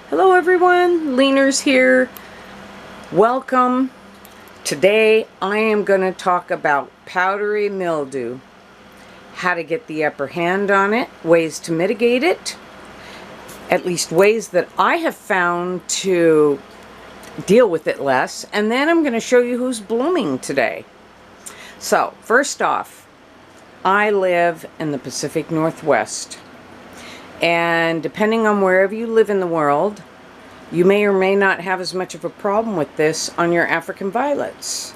Hello everyone, Leaners here. Welcome. Today I am going to talk about powdery mildew, how to get the upper hand on it, ways to mitigate it, at least ways that I have found to deal with it less, and then I'm going to show you who's blooming today. So first off, I live in the Pacific Northwest. And depending on wherever you live in the world, you may or may not have as much of a problem with this on your African violets.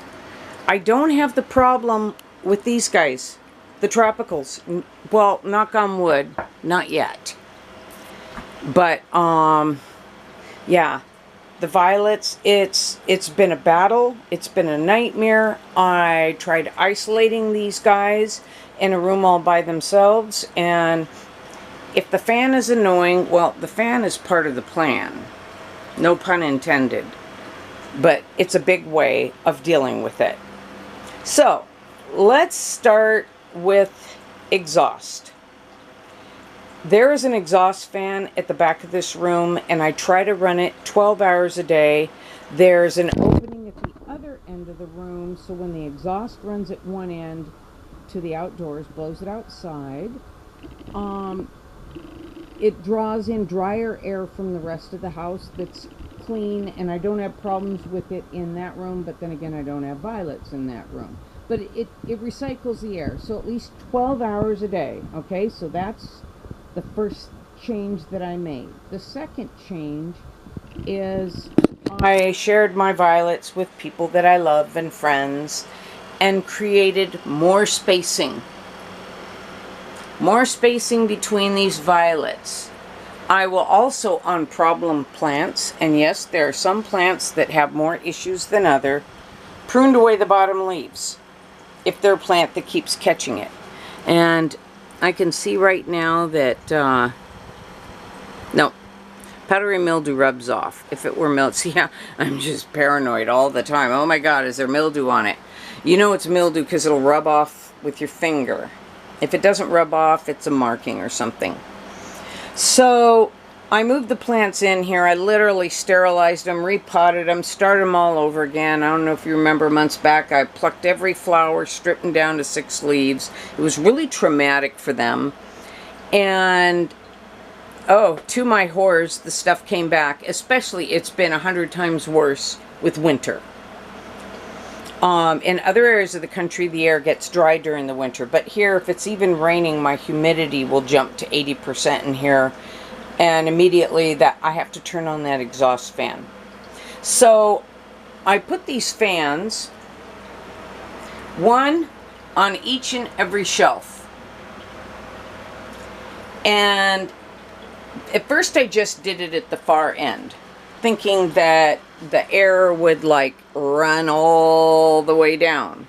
I don't have the problem with these guys, the tropicals. Well, knock on wood, not yet. But, yeah, the violets, it's been a battle. It's been a nightmare. I tried isolating these guys in a room all by themselves, and if the fan is annoying, well, the fan is part of the plan. No pun intended. But it's a big way of dealing with it. So, let's start with exhaust. There is an exhaust fan at the back of this room, and I try to run it 12 hours a day. There's an opening at the other end of the room, so when the exhaust runs at one end to the outdoors, blows it outside, it draws in drier air from the rest of the house that's clean, and I don't have problems with it in that room, but then again I don't have violets in that room. But it recycles the air, so at least 12 hours a day, okay? So that's the first change that I made. The second change is I shared my violets with people that I love and friends and created more spacing. More spacing between these violets. I will also, on problem plants, and yes, there are some plants that have more issues than other, pruned away the bottom leaves if they're a plant that keeps catching it. And I can see right now that, no, powdery mildew rubs off. If it were mildew, see, yeah, I'm just paranoid all the time. Oh my God, is there mildew on it? You know it's mildew because it'll rub off with your finger. If it doesn't rub off, it's a marking or something. So I moved the plants in here. I literally sterilized them, repotted them, started them all over again. I don't know if you remember months back, I plucked every flower, stripped them down to 6 leaves. It was really traumatic for them. And, oh, to my horrors, the stuff came back. Especially, it's been 100 times worse with winter. In other areas of the country, the air gets dry during the winter. But here, if it's even raining, my humidity will jump to 80% in here. And immediately, that I have to turn on that exhaust fan. So, I put these fans, one on each and every shelf. And at first, I just did it at the far end, thinking that the air would like run all the way down,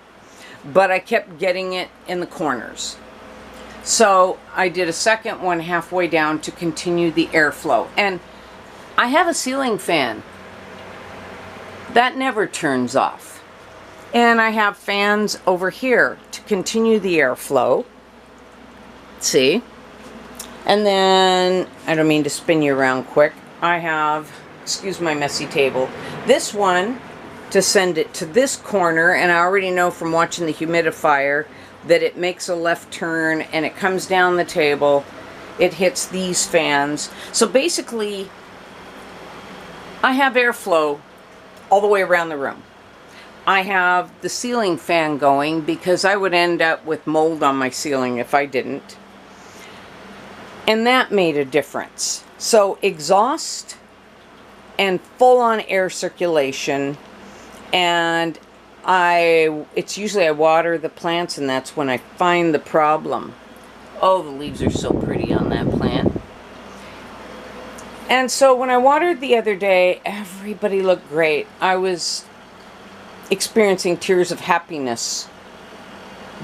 but I kept getting it in the corners. So I did a second one halfway down to continue the airflow. And I have a ceiling fan that never turns off, and I have fans over here to continue the airflow. See? And then, I don't mean to spin you around quick, I have, excuse my messy table, this one to send it to this corner, and I already know from watching the humidifier that it makes a left turn and it comes down the table. It hits these fans. So basically, I have airflow all the way around the room. I have the ceiling fan going because I would end up with mold on my ceiling if I didn't. And that made a difference. So exhaust and full-on air circulation, and it's usually I water the plants, and that's when I find the problem. Oh, the leaves are so pretty on that plant. And so when I watered the other day, everybody looked great. I was experiencing tears of happiness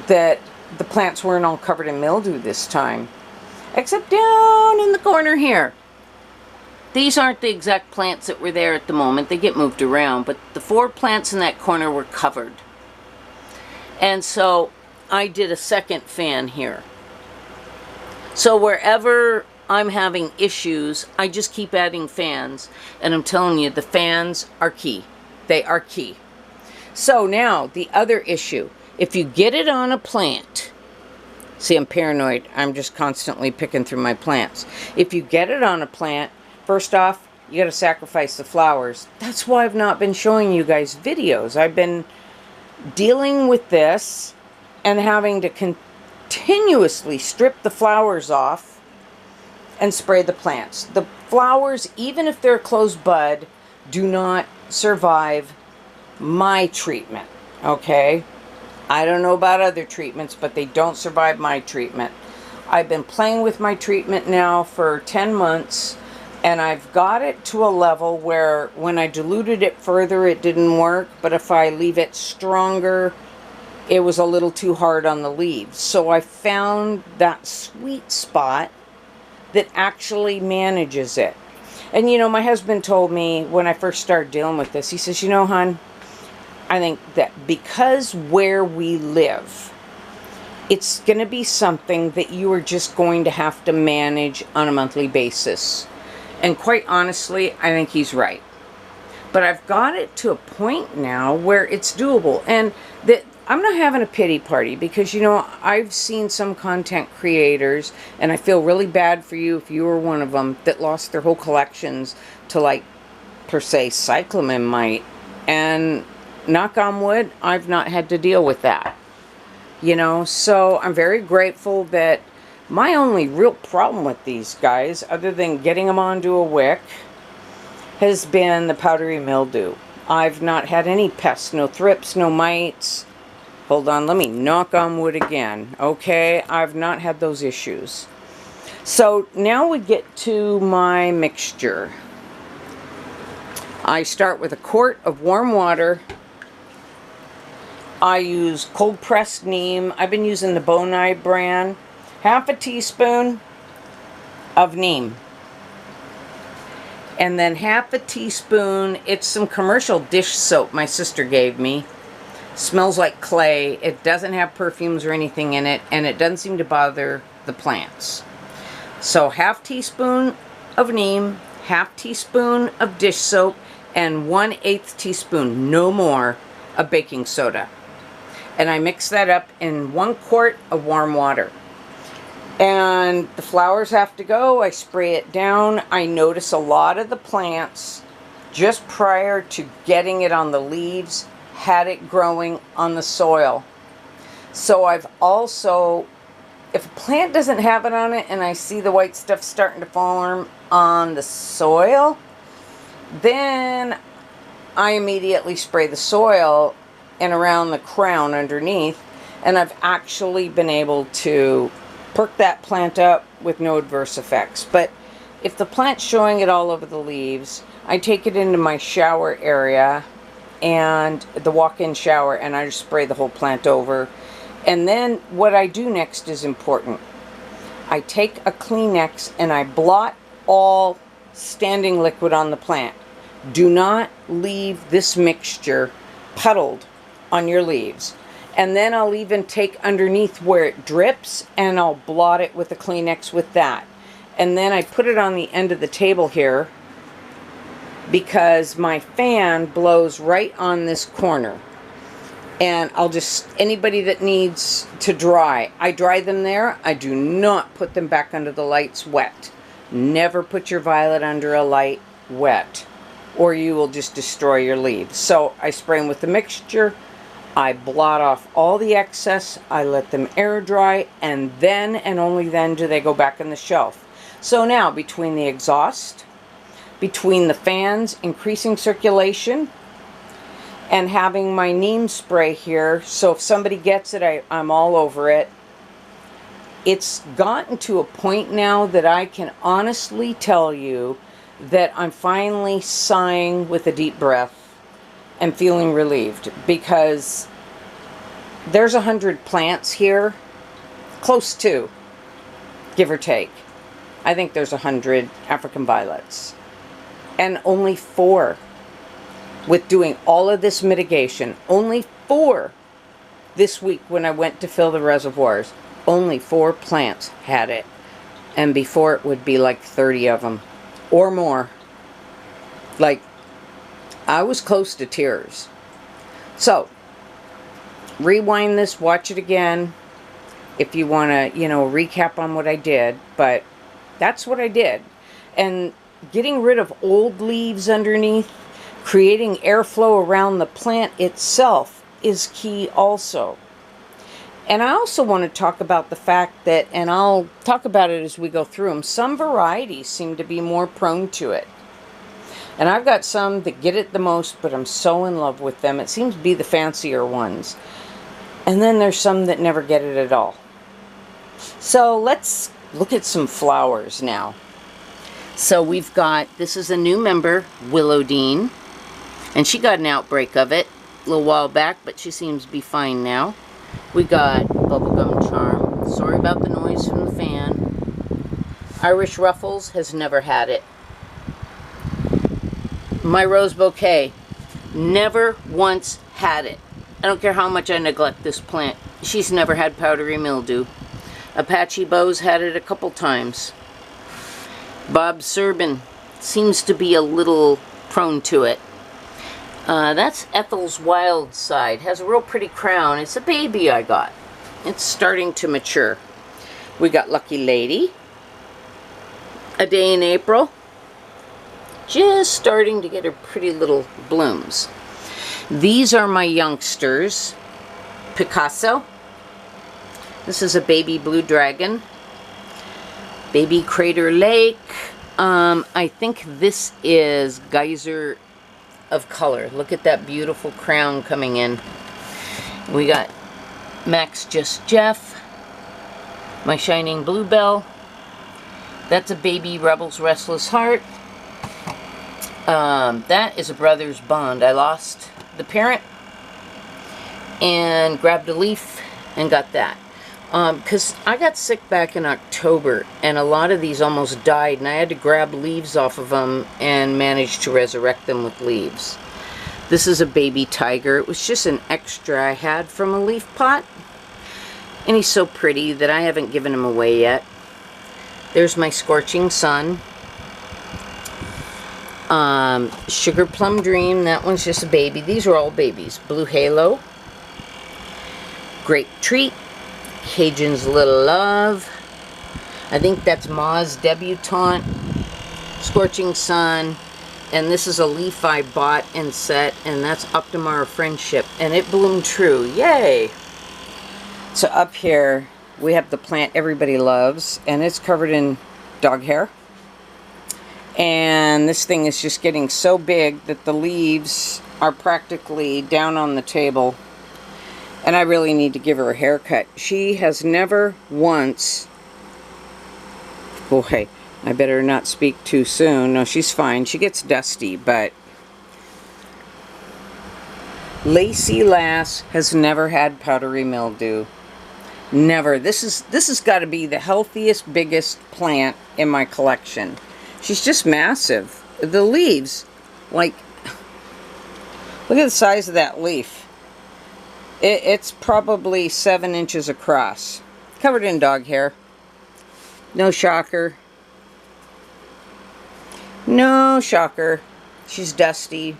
that the plants weren't all covered in mildew this time. Except down in the corner here. These aren't the exact plants that were there at the moment. They get moved around. But the 4 plants in that corner were covered. And so I did a second fan here. So wherever I'm having issues, I just keep adding fans. And I'm telling you, the fans are key. They are key. So now, the other issue. If you get it on a plant, see, I'm paranoid. I'm just constantly picking through my plants. If you get it on a plant, first off, you got to sacrifice the flowers. That's why I've not been showing you guys videos. I've been dealing with this and having to continuously strip the flowers off and spray the plants. The flowers, even if they're closed bud, do not survive my treatment, okay? I don't know about other treatments, but they don't survive my treatment. I've been playing with my treatment now for 10 months, and I've got it to a level where when I diluted it further, it didn't work, but if I leave it stronger, it was a little too hard on the leaves. So I found that sweet spot that actually manages it. And you know, my husband told me when I first started dealing with this, he says, you know, hon, I think that because where we live, it's going to be something that you are just going to have to manage on a monthly basis. And quite honestly, I think he's right. But I've got it to a point now where it's doable. And that I'm not having a pity party because, you know, I've seen some content creators, and I feel really bad for you if you were one of them, that lost their whole collections to, like, per se, cyclamen mite. And knock on wood, I've not had to deal with that. You know, so I'm very grateful that my only real problem with these guys, other than getting them onto a wick, has been the powdery mildew. I've not had any pests, no thrips, no mites. Hold on, let me knock on wood again. Okay, I've not had those issues. So now we get to my mixture. I start with a quart of warm water. I use cold pressed neem. I've been using the Bonai brand. Half a teaspoon of neem. And then half a teaspoon, it's some commercial dish soap my sister gave me. Smells like clay. It doesn't have perfumes or anything in it, and it doesn't seem to bother the plants. So half teaspoon of neem, half teaspoon of dish soap, and 1/8 teaspoon, no more, of baking soda. And I mix that up in 1 quart of warm water. And the flowers have to go. I spray it down. I notice a lot of the plants, just prior to getting it on the leaves, had it growing on the soil. So I've also, if a plant doesn't have it on it and I see the white stuff starting to form on the soil, then I immediately spray the soil and around the crown underneath, and I've actually been able to perk that plant up with no adverse effects. But if the plant's showing it all over the leaves, I take it into my shower area and the walk-in shower, and I just spray the whole plant over. And then what I do next is important. I take a Kleenex and I blot all standing liquid on the plant. Do not leave this mixture puddled on your leaves. And then I'll even take underneath where it drips and I'll blot it with a Kleenex with that. And then I put it on the end of the table here, because my fan blows right on this corner. And I'll just, anybody that needs to dry, I dry them there. I do not put them back under the lights wet. Never put your violet under a light wet, or you will just destroy your leaves. So I spray them with the mixture. I blot off all the excess. I let them air dry, and then and only then do they go back on the shelf. So now, between the exhaust, between the fans increasing circulation, and having my neem spray here, so if somebody gets it, I'm all over it. It's gotten to a point now that I can honestly tell you that I'm finally sighing with a deep breath and feeling relieved, because there's 100 plants here, close to, give or take. I think there's 100 African violets. And only 4, with doing all of this mitigation, only 4 this week when I went to fill the reservoirs, only 4 plants had it. And before it would be like 30 of them or more. Like, I was close to tears. So, rewind this, watch it again if you want to, you know, recap on what I did. But that's what I did. And getting rid of old leaves underneath, creating airflow around the plant itself is key also. And I also want to talk about the fact that, and I'll talk about it as we go through them, some varieties seem to be more prone to it. And I've got some that get it the most, but I'm so in love with them. It seems to be the fancier ones. And then there's some that never get it at all. So let's look at some flowers now. So we've got, this is a new member, Willowdean. And she got an outbreak of it a little while back, but she seems to be fine now. We got Bubblegum Charm. Sorry about the noise from the fan. Irish Ruffles has never had it. My Rose Bouquet, never once had it. I don't care how much I neglect this plant. She's never had powdery mildew. Apache Bows had it a couple times. Bob Serban seems to be a little prone to it. That's Ethel's Wild Side. Has a real pretty crown. It's a baby I got. It's starting to mature. We got Lucky Lady. A Day in April. Just starting to get her pretty little blooms. These are my youngsters. Picasso. This is a baby blue dragon. Baby Crater Lake. I think this is Geyser of Color. Look at that beautiful crown coming in. We got Max Just Jeff. My Shining Bluebell. That's a baby Rebel's Restless Heart. That is a brother's bond. I lost the parent and grabbed a leaf and got that. Because I got sick back in October, and a lot of these almost died, and I had to grab leaves off of them and manage to resurrect them with leaves. This is a baby tiger. It was just an extra I had from a leaf pot, and he's so pretty that I haven't given him away yet. There's my Scorching Sun. Sugar Plum Dream, that one's just a baby. These are all babies. Blue Halo. Grape Treat. Cajun's Little Love. I think that's Ma's Debutante. Scorching Sun. And this is a leaf I bought and set, and that's Optimara Friendship. And it bloomed true. Yay! So up here, we have the plant everybody loves, and it's covered in dog hair. And this thing is just getting so big that the leaves are practically down on the table. And I really need to give her a haircut. She has never once... Boy, I better not speak too soon. No, she's fine. She gets dusty, but... Lacy Lass has never had powdery mildew. Never. This has got to be the healthiest, biggest plant in my collection. She's just massive. The leaves, like... Look at the size of that leaf. It's probably 7 inches across. Covered in dog hair. No shocker. No shocker. She's dusty.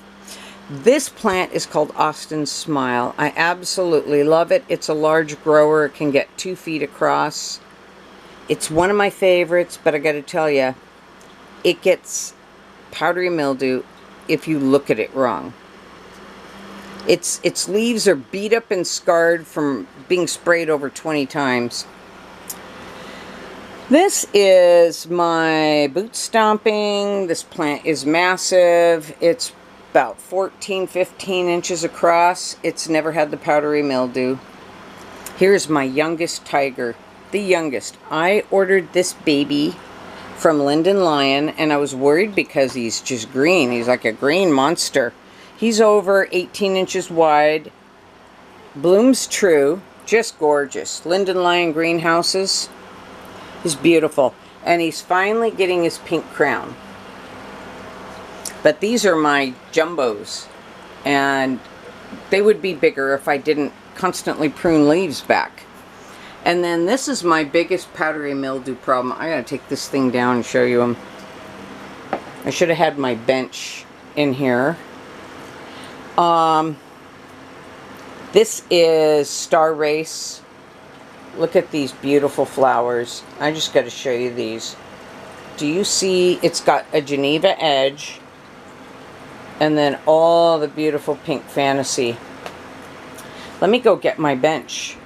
This plant is called Austin Smile. I absolutely love it. It's a large grower. It can get 2 feet across. It's one of my favorites, but I got to tell you, it gets powdery mildew if you look at it wrong. Its leaves are beat up and scarred from being sprayed over 20 times. This is my boot stomping. This plant is massive. It's about 14, 15 inches across. It's never had the powdery mildew. Here's my youngest tiger. The youngest. I ordered this baby from Linden Lion, and I was worried because he's just green. He's like a green monster. He's over 18 inches wide. Blooms true. Just gorgeous. Linden Lion greenhouses. He's beautiful. And he's finally getting his pink crown. But these are my jumbos. And they would be bigger if I didn't constantly prune leaves back. And then this is my biggest powdery mildew problem. I gotta take this thing down and show you them. I should have had my bench in here. This is Star Race. Look at these beautiful flowers. I just got to show you these. Do you see it's got a Geneva edge and then all the beautiful pink fantasy. Let me go get my bench.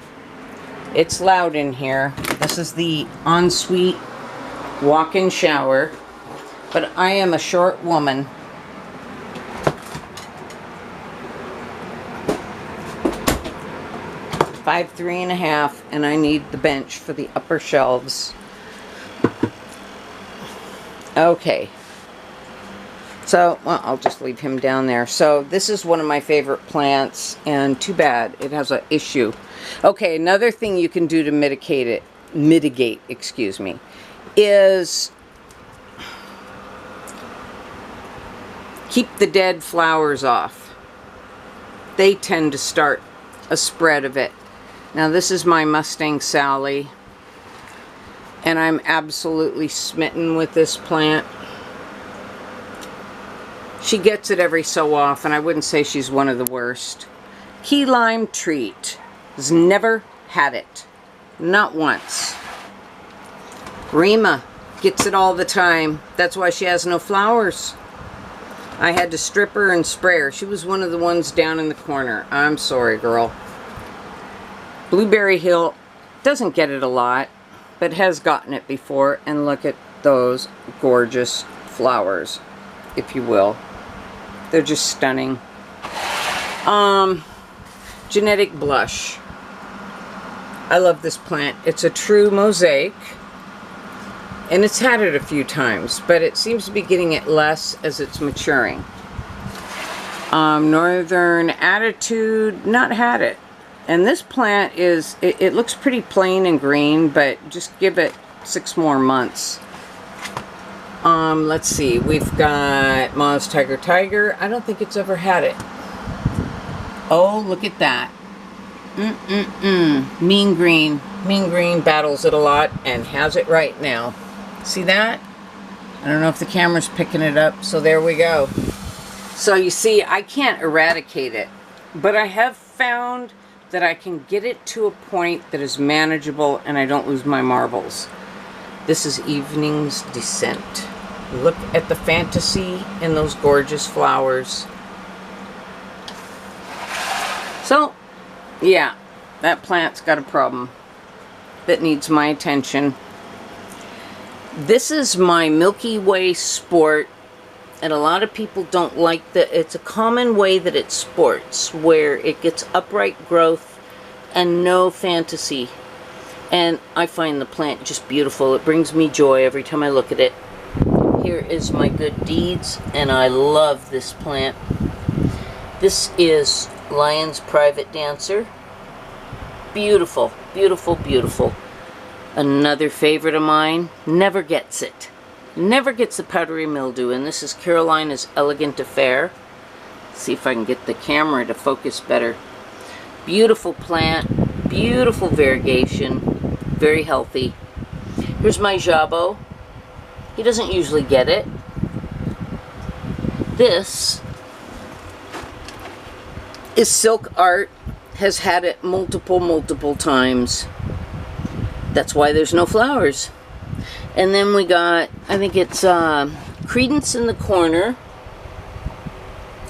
It's loud in here. This is the ensuite walk-in shower, but I am a short woman. Five, 3.5, and I need the bench for the upper shelves. Okay. So, well, I'll just leave him down there. So, this is one of my favorite plants, and too bad it has an issue. Okay, another thing you can do to mitigate, excuse me, is keep the dead flowers off. They tend to start a spread of it. Now, this is my Mustang Sally, and I'm absolutely smitten with this plant. She gets it every so often. I wouldn't say she's one of the worst. Key lime treat. Has never had it. Not once. Rima gets it all the time. That's why she has no flowers. I had to strip her and spray her. She was one of the ones down in the corner. I'm sorry, girl. Blueberry Hill doesn't get it a lot, but has gotten it before. And look at those gorgeous flowers, if you will. They're just stunning. Genetic Blush. I love this plant. It's a true mosaic. And it's had it a few times, but it seems to be getting it less as it's maturing. Northern Attitude, not had it. And this plant is, it looks pretty plain and green, but just give it 6 more months. Let's see, we've got Moz Tiger. I don't think it's ever had it. Oh, look at that. Mean Green. Mean Green battles it a lot and has it right now. See that? I don't know if the camera's picking it up, so there we go. So you see, I can't eradicate it, but I have found that I can get it to a point that is manageable and I don't lose my marbles. This is Evening's Descent. Look at the fantasy in those gorgeous flowers. So, yeah, that plant's got a problem that needs my attention. This is my Milky Way Sport, and a lot of people don't like that. It's a common way that it sports, where it gets upright growth and no fantasy. And I find the plant just beautiful. It brings me joy every time I look at it. Here is my Good Deeds, and I love this plant. This is Lion's Private Dancer. Beautiful, beautiful, beautiful. Another favorite of mine, never gets it. Never gets the powdery mildew, and this is Carolina's Elegant Affair. Let's see if I can get the camera to focus better. Beautiful plant, beautiful variegation, very healthy. Here's my Jabo. He doesn't usually get it. This is Silk Art, has had it multiple times. That's why there's no flowers. And then we got, I think it's Credence in the corner.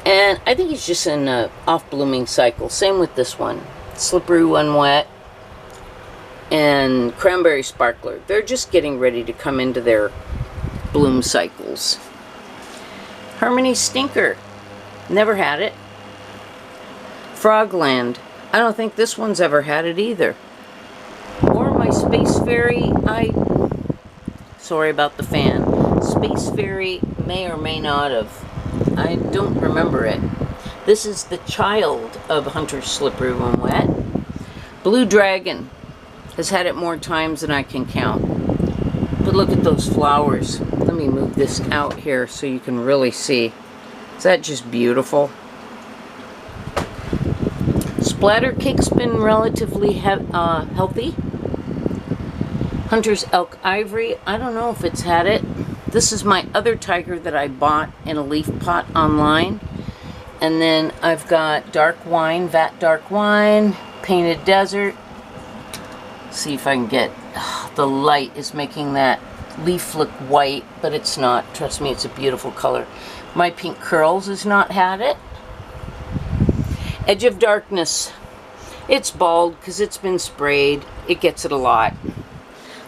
And I think he's just in an off-blooming cycle. Same with this one. Slippery When Wet and Cranberry Sparkler. They're just getting ready to come into their bloom cycles. Harmony Stinker. Never had it. Frogland. I don't think this one's ever had it either. Or my Space Fairy. Sorry about the fan. Space Fairy may or may not have. I don't remember it. This is the child of Hunter's Slippery When Wet. Blue Dragon has had it more times than I can count. But look at those flowers. Let me move this out here so you can really see. Is that just beautiful? Splatter Cake's been relatively healthy. Hunter's Elk Ivory. I don't know if it's had it. This is my other tiger that I bought in a leaf pot online. And then I've got Dark Wine, Vat Dark Wine, Painted Desert. See if I can get, the light is making that leaf look white, but it's not. Trust me, it's a beautiful color. My Pink Curls has not had it. Edge of Darkness. It's bald because it's been sprayed. It gets it a lot.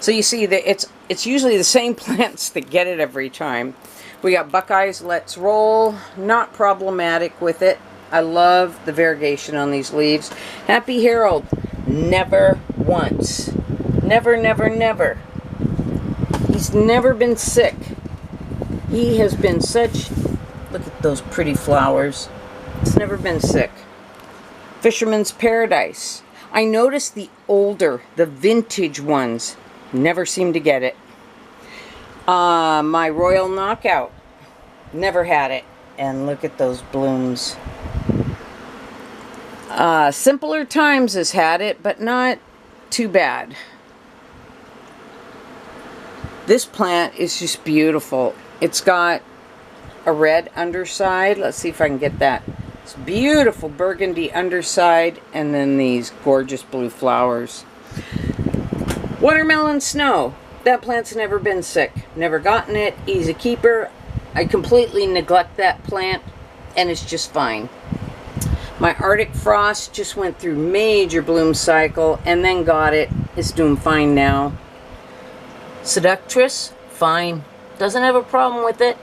So you see that it's usually the same plants that get it every time. We got Buckeyes Let's Roll. Not problematic with it. I love the variegation on these leaves. Happy Harold. Never once. Never, never, never. He's never been sick. He has been such... Look at those pretty flowers. He's never been sick. Fisherman's Paradise. I noticed the older, the vintage ones never seem to get it. My Royal Knockout. Never had it. And look at those blooms. Simpler Times has had it, but not too bad. This plant is just beautiful. It's got a red underside. Let's see if I can get that. It's beautiful burgundy underside, and then these gorgeous blue flowers. Watermelon Snow. That plant's never been sick. Never gotten it. Easy keeper. I completely neglect that plant, and it's just fine. My Arctic Frost just went through major bloom cycle, and then got it. It's doing fine now. Seductress, fine. Doesn't have a problem with it.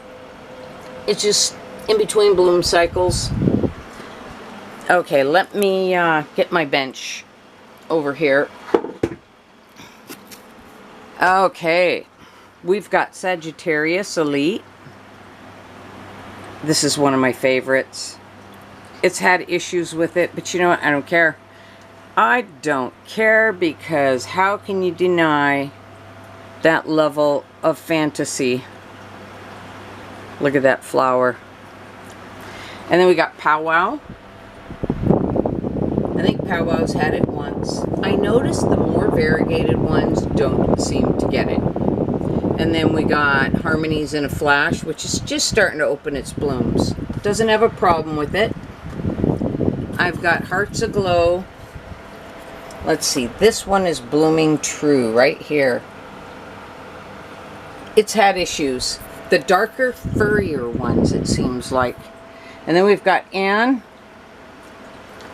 It's just in between bloom cycles. Okay, let me get my bench over here. Okay, we've got Sagittarius Elite. This is one of my favorites. It's had issues with it, but you know what? I don't care. I don't care, because how can you deny that level of fantasy? Look at that flower. And then we got Powwow. I think Powwow's had it once. I noticed the more variegated ones don't seem to get it. And then we got Harmonies in a Flash, which is just starting to open its blooms. Doesn't have a problem with it. I've got Hearts Aglow. Let's see, this one is blooming true right here. It's had issues. The darker, furrier ones, it seems like. And then we've got Anne,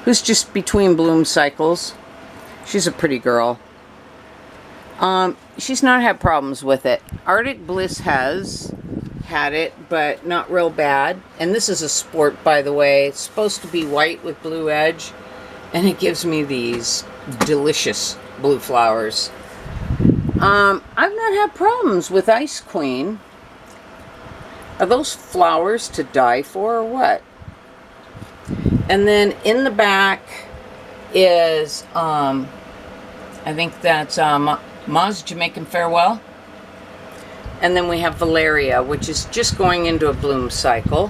who's just between bloom cycles. She's a pretty girl. She's not had problems with it. Arctic Bliss has had it, but not real bad. And this is a sport, by the way. It's supposed to be white with blue edge, and it gives me these delicious blue flowers. I've not had problems with Ice Queen. Are those flowers to die for, or what? And then in the back is, I think that's Ma's Jamaican Farewell. And then we have Valeria, which is just going into a bloom cycle.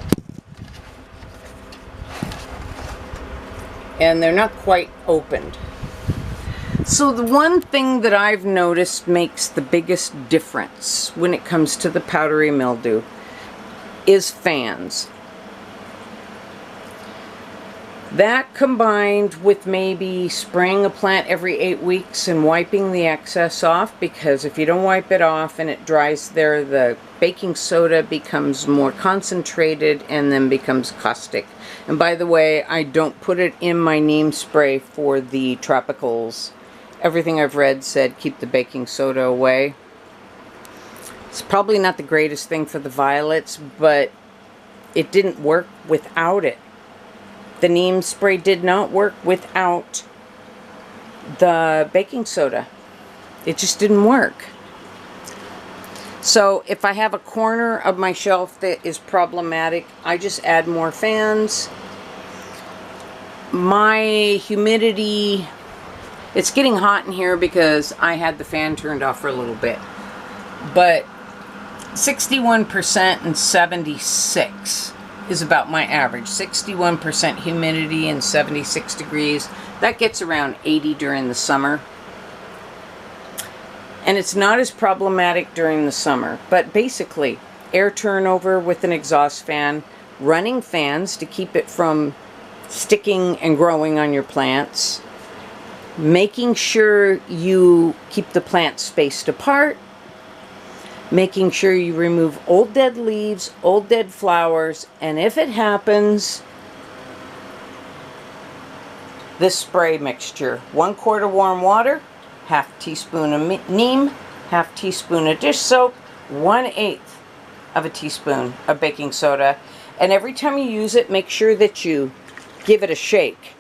And they're not quite opened. So the one thing that I've noticed makes the biggest difference when it comes to the powdery mildew is fans. That combined with maybe spraying a plant every 8 weeks and wiping the excess off, because if you don't wipe it off and it dries there, the baking soda becomes more concentrated and then becomes caustic. And by the way, I don't put it in my neem spray for the tropicals. Everything I've read said keep the baking soda away. It's probably not the greatest thing for the violets, but it didn't work without it. The neem spray did not work without the baking soda. It just didn't work. So if I have a corner of my shelf that is problematic, I just add more fans. My humidity, it's getting hot in here because I had the fan turned off for a little bit. But 61% and 76 is about my average. 61% humidity and 76 degrees. That gets around 80 during the summer. And it's not as problematic during the summer. But basically, air turnover with an exhaust fan, running fans to keep it from sticking and growing on your plants, making sure you keep the plants spaced apart, making sure you remove old dead leaves, old dead flowers, and if it happens, this spray mixture. 1 quart of warm water, half teaspoon of neem, half teaspoon of dish soap, 1/8 of a teaspoon of baking soda. And every time you use it, make sure that you give it a shake,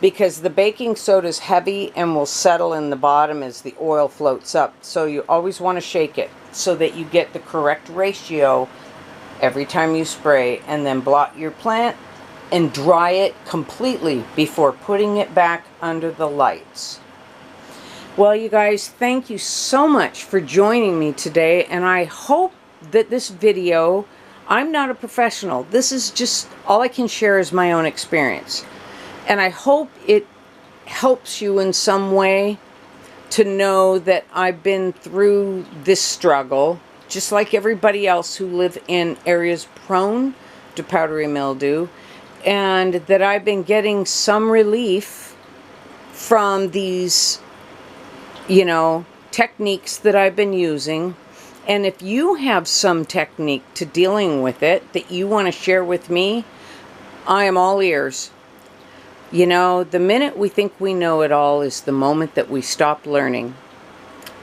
because the baking soda is heavy and will settle in the bottom as the oil floats up. So you always want to shake it so that you get the correct ratio every time you spray, and then blot your plant and dry it completely before putting it back under the lights. Well, you guys, thank you so much for joining me today, and I hope that this video, I'm not a professional. This is just, all I can share is my own experience. And I hope it helps you in some way to know that I've been through this struggle, just like everybody else who live in areas prone to powdery mildew, and that I've been getting some relief from these, you know, techniques that I've been using. And if you have some technique to dealing with it that you want to share with me, I am all ears. You know, the minute we think we know it all is the moment that we stop learning.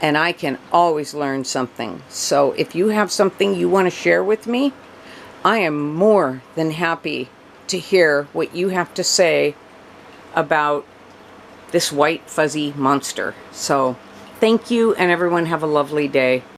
And I can always learn something. So if you have something you want to share with me, I am more than happy to hear what you have to say about this white fuzzy monster. So thank you, and everyone have a lovely day.